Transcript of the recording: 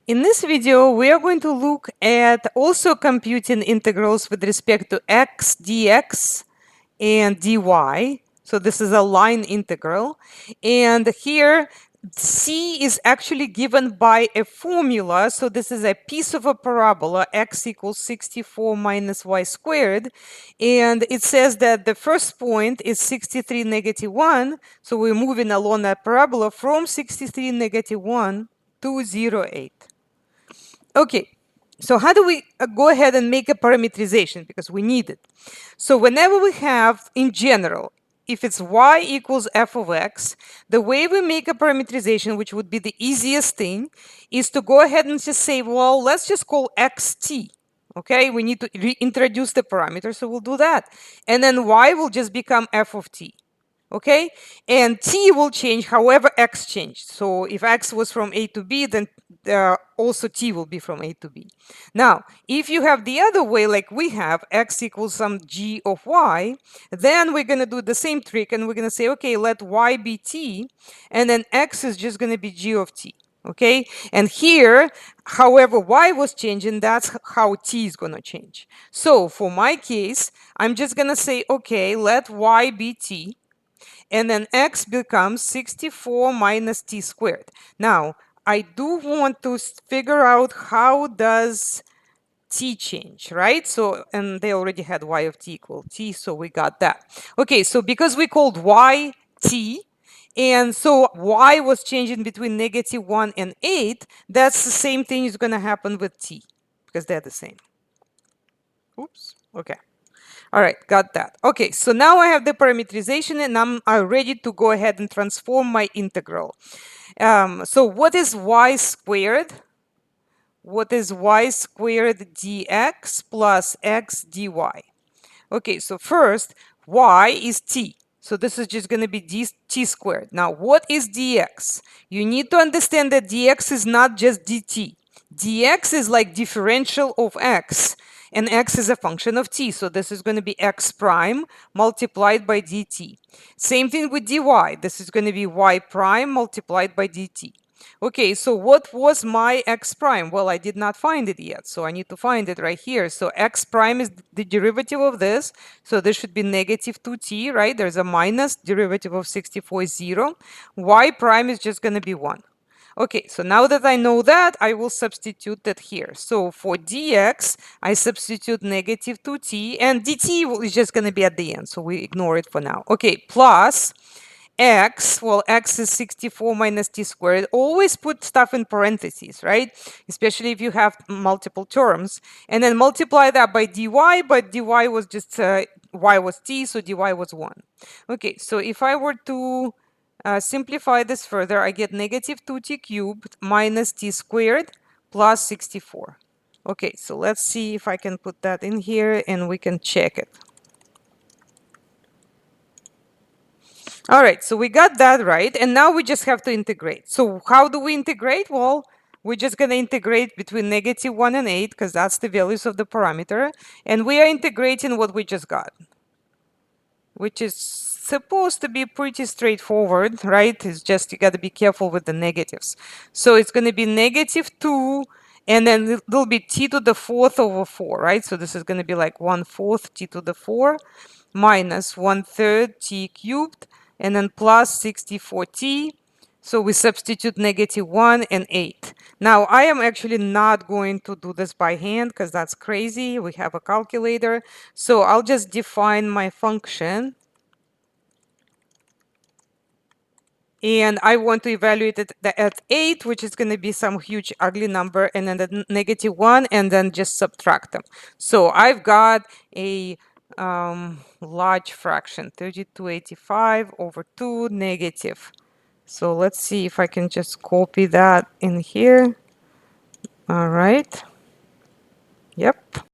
In this video, we are going to look at also computing integrals with respect to x dx and dy. So this is a line integral. And here, c is actually given by a formula. So this is a piece of a parabola, x equals 64 minus y squared. And it says that the first point is 63 negative 1. So we're moving along that parabola from 63 negative 1 to 0, 8. Okay, so how do we go ahead and make a parameterization? Because we need it. So whenever we have, in general, if it's y equals f of x, the way we make a parameterization, which would be the easiest thing, is to go ahead and just say, well, let's just call x t. Okay, we need to reintroduce the parameter, so we'll do that. And then y will just become f of t. Okay, and t will change however x changed. So if x was from a to b, then also t will be from a to b. Now, if you have the other way, like we have x equals some g of y, then we're going to do the same trick and we're going to say, okay, let y be t, and then x is just going to be g of t. Okay, and here, however y was changing, that's how t is going to change. So for my case, I'm just going to say, okay, let y be t, and then x becomes 64 minus t squared. Now, I do want to figure out how does t change, right? So, and they already had y of t equal t, so we got that. Okay, so because we called y t, and so y was changing between negative 1 and 8, that's the same thing is going to happen with t, because they're the same. Oops, okay. All right, got that. Okay, so now I have the parameterization and I'm ready to go ahead and transform my integral. So what is y squared? What is y squared dx plus x dy? Okay, so first, y is t. So this is just going to be t squared. Now, what is dx? You need to understand that dx is not just dt. Dx is like differential of x, and x is a function of t. So this is going to be x prime multiplied by dt. Same thing with dy. This is going to be y prime multiplied by dt. Okay, so what was my x prime? Well, I did not find it yet, so I need to find it right here. So x prime is the derivative of this, so this should be negative 2t, right? There's a minus, derivative of 64 is 0. Y prime is just going to be 1. Okay, so now that I know that, I will substitute that here. So for dx, I substitute negative 2t, and dt is just going to be at the end, so we ignore it for now. Okay, plus x, well, x is 64 minus t squared. Always put stuff in parentheses, right? Especially if you have multiple terms. And then multiply that by dy, but dy was just, y was t, so dy was 1. Okay, so if I were to simplify this further, I get negative 2t cubed minus t squared plus 64. Okay, so let's see if I can put that in here and we can check it. All right, so we got that right, and now we just have to integrate. So how do we integrate? Well, we're just going to integrate between negative 1 and 8, because that's the values of the parameter, and we are integrating what we just got, which is supposed to be pretty straightforward, right? It's just you got to be careful with the negatives. So it's going to be negative 2, and then it'll be t to the 4th over 4, right? So this is going to be like 1/4 t to the 4 minus 1/3 t cubed, and then plus 64t. So we substitute negative 1 and 8. Now, I am actually not going to do this by hand because that's crazy. We have a calculator. So I'll just define my function. And I want to evaluate it at 8, which is going to be some huge ugly number, and then the negative 1, and then just subtract them. So I've got a large fraction, 3285 over 2 negative. So let's see if I can just copy that in here. All right. Yep.